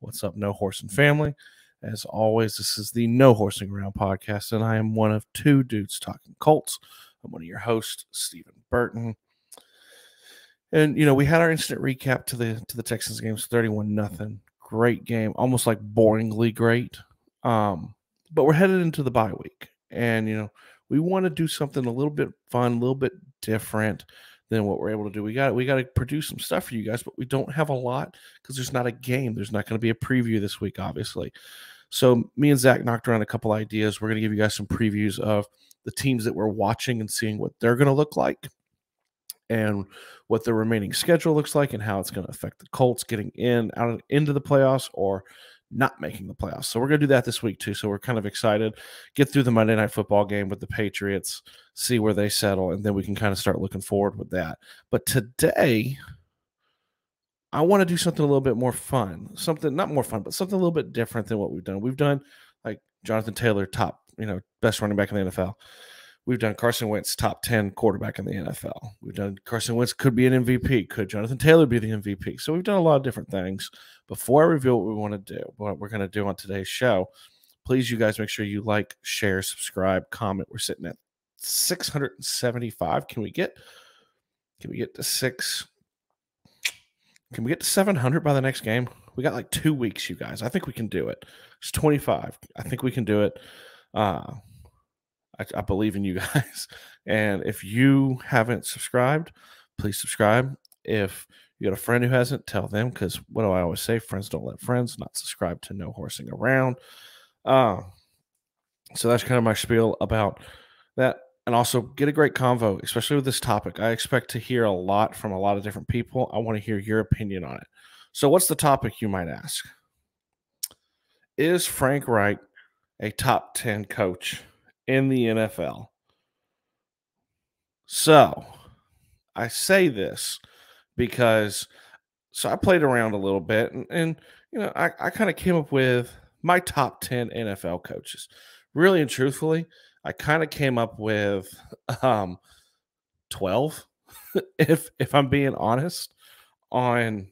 What's up, No Horsing family? As always, this is the No Horsing Around podcast, and I am one of two dudes talking Colts. I'm one of your hosts, Stephen Burton. And we had our instant recap to the Texans games, 31-0. Great game, almost like boringly great. But we're headed into the bye week, and we want to do something a little bit fun, a little bit different than what we're able to do. We got to produce some stuff for you guys, but we don't have a lot because there's not a game. There's not going to be a preview this week, obviously. So me and Zach knocked around a couple ideas. We're going to give you guys some previews of the teams that we're watching and seeing what they're going to look like and what the remaining schedule looks like and how it's going to affect the Colts getting into the playoffs or not making the playoffs. So we're going to do that this week too. So we're kind of excited. Get through the Monday Night Football game with the Patriots, see where they settle, and then we can kind of start looking forward with that. But today, I want to do something a little bit more fun. Something not more fun, but something a little bit different than what we've done. We've done like Jonathan Taylor, top, best running back in the NFL. We've done Carson Wentz, top 10 quarterback in the NFL. We've done Carson Wentz could be an MVP. Could Jonathan Taylor be the MVP? So we've done a lot of different things. Before I reveal what we want to do, what we're going to do on today's show, please, you guys, make sure you like, share, subscribe, comment. We're sitting at 675. Can we get to 6? Can we get to 700 by the next game? We got like 2 weeks, you guys. I think we can do it. It's 25. I think we can do it. I believe in you guys. And if you haven't subscribed, please subscribe. If you got a friend who hasn't, tell them, because what do I always say? Friends don't let friends. Not subscribe to No Horsing Around. So that's kind of my spiel about that. And also get a great convo, especially with this topic. I expect to hear a lot from a lot of different people. I want to hear your opinion on it. So what's the topic, you might ask? Is Frank Reich a top 10 coach in the NFL? So I say this because I played around a little bit and I kind of came up with my top 10 NFL coaches. Really and truthfully, I kind of came up with 12, if I'm being honest, on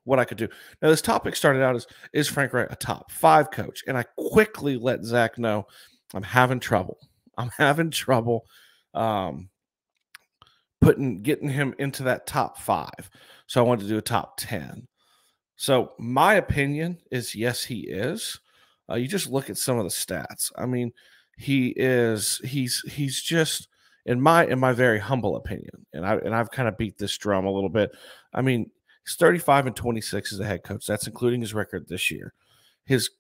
what I could do. Now, this topic started out as, is Frank Reich a top 5 coach? And I quickly let Zach know I'm having trouble. Getting him into that top 5. So I wanted to do a top 10. So my opinion is, yes, he is. You just look at some of the stats. I mean, he's just, in my very humble opinion, and I've kind of beat this drum a little bit. I mean, he's 35-26 as a head coach. That's including his record this year. His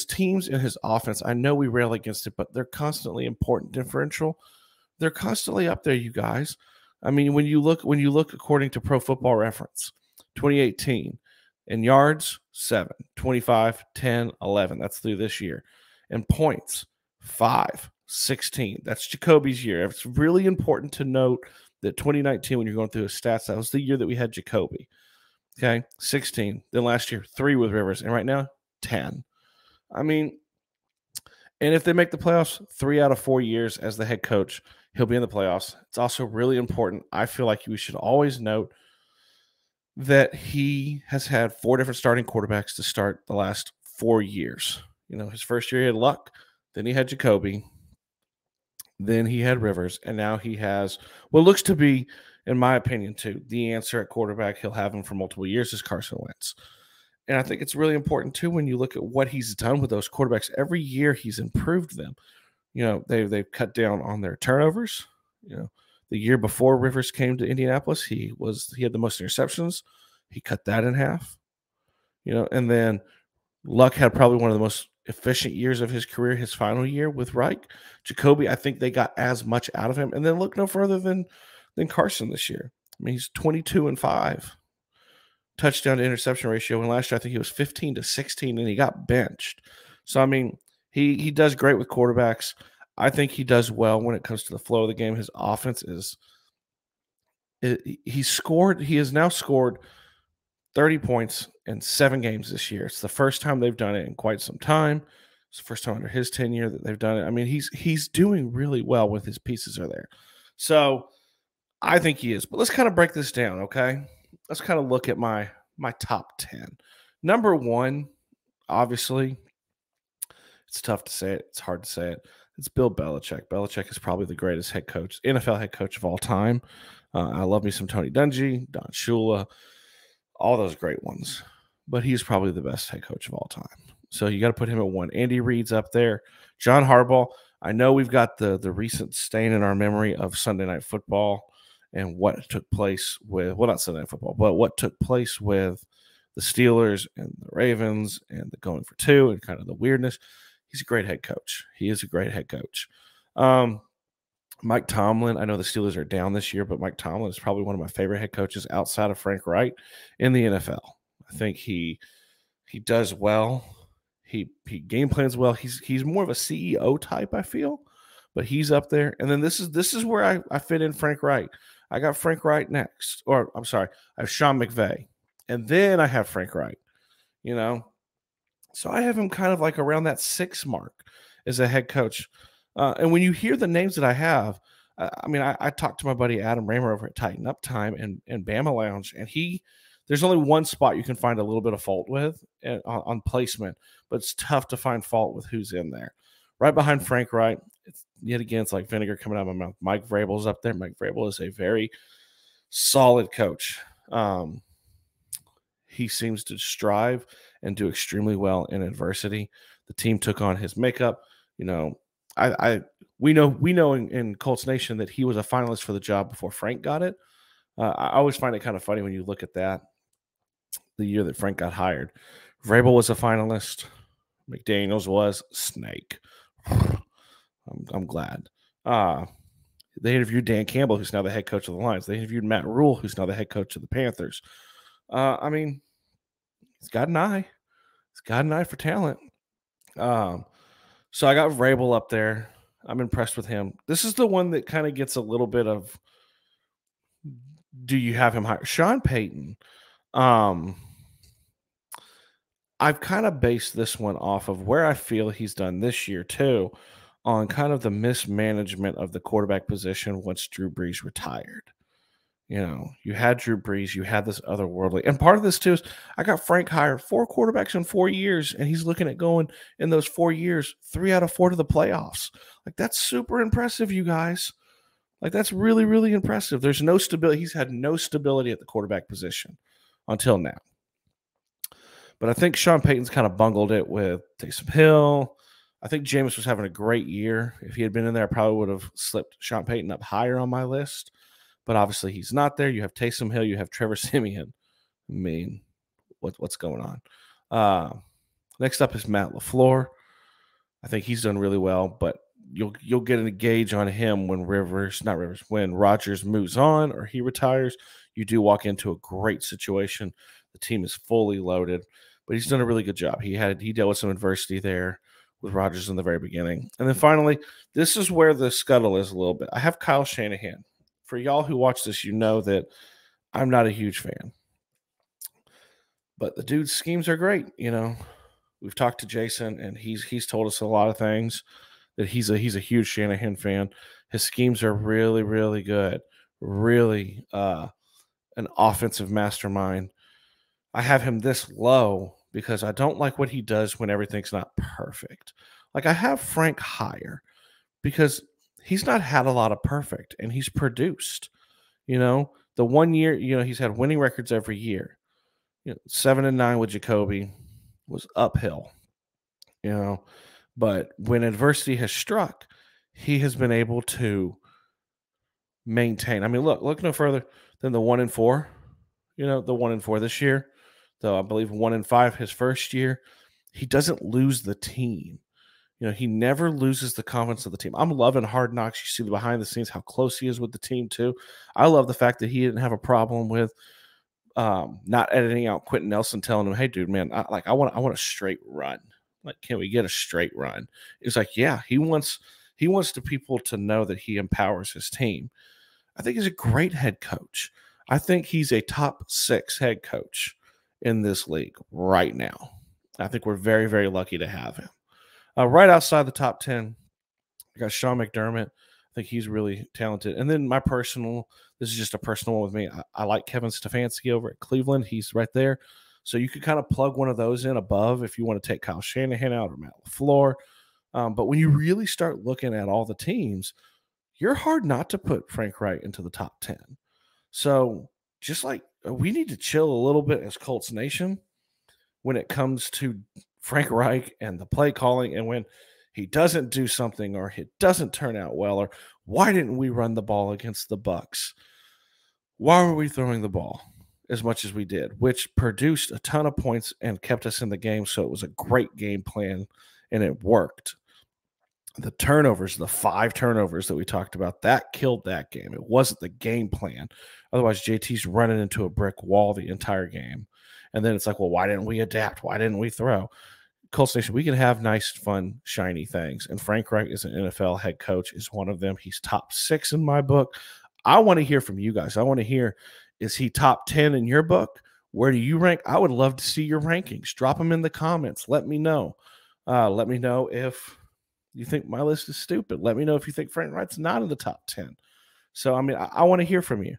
teams and his offense, I know we rail against it, but they're constantly important differential. They're constantly up there, you guys. I mean, when you look according to Pro Football Reference, 2018 in yards, 7, 25, 10, 11. That's through this year. And points, 5, 16. That's Jacoby's year. It's really important to note that 2019, when you're going through his stats, that was the year that we had Jacoby. Okay, 16. Then last year, 3 with Rivers. And right now, 10. I mean, and if they make the playoffs 3 out of 4 years as the head coach, he'll be in the playoffs. It's also really important. I feel like we should always note that he has had 4 different starting quarterbacks to start the last 4 years. His first year he had Luck, then he had Jacoby, then he had Rivers, and now he has what looks to be, in my opinion, too, the answer at quarterback. He'll have him for multiple years is Carson Wentz. And I think it's really important, too, when you look at what he's done with those quarterbacks. Every year he's improved them. They've cut down on their turnovers. The year before Rivers came to Indianapolis, he had the most interceptions. He cut that in half. And then Luck had probably one of the most efficient years of his career, his final year with Reich. Jacoby, I think they got as much out of him. And then look no further than Carson this year. I mean, he's 22-5 touchdown to interception ratio. And last year, I think he was 15-16, and he got benched. So, I mean, he does great with quarterbacks. I think he does well when it comes to the flow of the game. His offense he has now scored 30 points in 7 games this year. It's the first time they've done it in quite some time. It's the first time under his tenure that they've done it. I mean, he's doing really well when his pieces are there. So I think he is. But let's kind of break this down, okay? Let's kind of look at my top 10. Number 1, obviously, it's tough to say it. It's hard to say it. It's Bill Belichick. Belichick is probably the greatest head coach, NFL head coach of all time. I love me some Tony Dungy, Don Shula, all those great ones. But he's probably the best head coach of all time. So you got to put him at one. Andy Reid's up there. John Harbaugh. I know we've got the recent stain in our memory of Sunday Night Football and what took place with, well, not Sunday Night Football, but what took place with the Steelers and the Ravens and the going for two and kind of the weirdness. He's a great head coach. He is a great head coach. Mike Tomlin, I know the Steelers are down this year, but Mike Tomlin is probably one of my favorite head coaches outside of Frank Reich in the NFL. I think he does well. He game plans well. He's more of a CEO type, I feel, but he's up there. And then this is where I fit in Frank Reich. I got Frank Reich next, or I'm sorry, I have Sean McVay, and then I have Frank Reich. You know, so I have him kind of like around that 6 mark as a head coach. And when you hear the names that I have, I mean, I talked to my buddy Adam Raymer over at Tighten Up Time and Bama Lounge, and there's only one spot you can find a little bit of fault with on placement, but it's tough to find fault with who's in there. Right behind Frank Reich, it's like vinegar coming out of my mouth. Mike Vrabel's up there. Mike Vrabel is a very solid coach. He seems to strive and do extremely well in adversity. The team took on his makeup. You know, we know in Colts Nation that he was a finalist for the job before Frank got it. I always find it kind of funny when you look at that. The year that Frank got hired, Vrabel was a finalist. McDaniels was snake. I'm glad. They interviewed Dan Campbell, who's now the head coach of the Lions. They interviewed Matt Rule, who's now the head coach of the Panthers. I mean, he's got an eye. He's got an eye for talent. So I got Vrabel up there. I'm impressed with him. This is the one that kind of gets a little bit of, do you have him higher? Sean Payton. I've kind of based this one off of where I feel he's done this year too, on kind of the mismanagement of the quarterback position once Drew Brees retired. You know, you had Drew Brees, you had this otherworldly, and part of this too is I got Frank hired 4 quarterbacks in 4 years, and he's looking at going in those 4 years 3 out of 4 to the playoffs. Like, that's super impressive, you guys. Like, that's really, really impressive. There's no stability. He's had no stability at the quarterback position until now. But I think Sean Payton's kind of bungled it with Taysom Hill. I think Jameis was having a great year. If he had been in there, I probably would have slipped Sean Payton up higher on my list. But obviously he's not there. You have Taysom Hill. You have Trevor Siemian. I mean, what's going on? Next up is Matt LaFleur. I think he's done really well, but you'll get a gauge on him when when Rodgers moves on or he retires. You do walk into a great situation. The team is fully loaded, but he's done a really good job. He dealt with some adversity there with Rodgers in the very beginning. And then finally, this is where the scuttle is a little bit. I have Kyle Shanahan. For y'all who watch this, you know that I'm not a huge fan. But the dude's schemes are great, you know. We've talked to Jason, and he's told us a lot of things, that he's a huge Shanahan fan. His schemes are really, really good. Really an offensive mastermind. I have him this low because I don't like what he does when everything's not perfect. Like, I have Frank higher because he's not had a lot of perfect, and he's produced. You know, the 1 year, you know, he's had winning records every year. You know, 7-9 with Jacoby was uphill, you know, but when adversity has struck, he has been able to maintain. I mean, look no further than the 1-4, you know, the 1-4 this year, though I believe 1-5 his first year. He doesn't lose the team. You know, he never loses the confidence of the team. I'm loving Hard Knocks. You see the behind the scenes, how close he is with the team too. I love the fact that he didn't have a problem with not editing out Quentin Nelson telling him, "Hey, dude, man, I want a straight run. Like, can we get a straight run?" It's like, yeah, he wants the people to know that he empowers his team. I think he's a great head coach. I think he's a top 6 head coach in this league right now. I think we're very, very lucky to have him. Right outside the top 10, I got Sean McDermott. I think he's really talented. And then this is just a personal one with me. I like Kevin Stefanski over at Cleveland. He's right there. So you could kind of plug one of those in above if you want to take Kyle Shanahan out or Matt LaFleur. But when you really start looking at all the teams, you're hard not to put Frank Reich into the top 10. So just like we need to chill a little bit as Colts Nation when it comes to Frank Reich and the play calling, and when he doesn't do something or it doesn't turn out well, or why didn't we run the ball against the Bucks? Why were we throwing the ball as much as we did, which produced a ton of points and kept us in the game? So it was a great game plan and it worked. The turnovers, the 5 turnovers that we talked about, that killed that game. It wasn't the game plan. Otherwise, JT's running into a brick wall the entire game. And then it's like, well, why didn't we adapt? Why didn't we throw? Colts Nation, we can have nice, fun, shiny things. And Frank Reich is an NFL head coach, is one of them. He's top 6 in my book. I want to hear from you guys. I want to hear, is he top 10 in your book? Where do you rank? I would love to see your rankings. Drop them in the comments. Let me know. Let me know if you think my list is stupid. Let me know if you think Frank Reich's not in the top 10. So, I mean, I want to hear from you.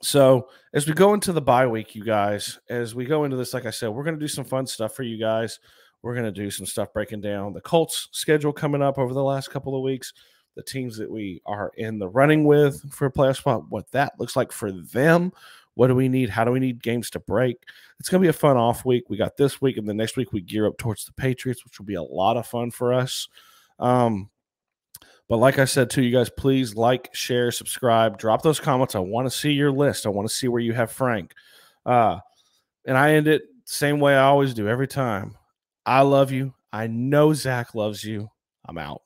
So as we go into the bye week, you guys, as we go into this, like I said, we're going to do some fun stuff for you guys. We're going to do some stuff breaking down the Colts schedule coming up over the last couple of weeks, the teams that we are in the running with for a playoff spot, what that looks like for them. What do we need? How do we need games to break? It's going to be a fun off week. We got this week, and the next week we gear up towards the Patriots, which will be a lot of fun for us. But like I said to you guys, please like, share, subscribe, drop those comments. I want to see your list. I want to see where you have Frank. And I end it same way I always do every time. I love you. I know Zach loves you. I'm out.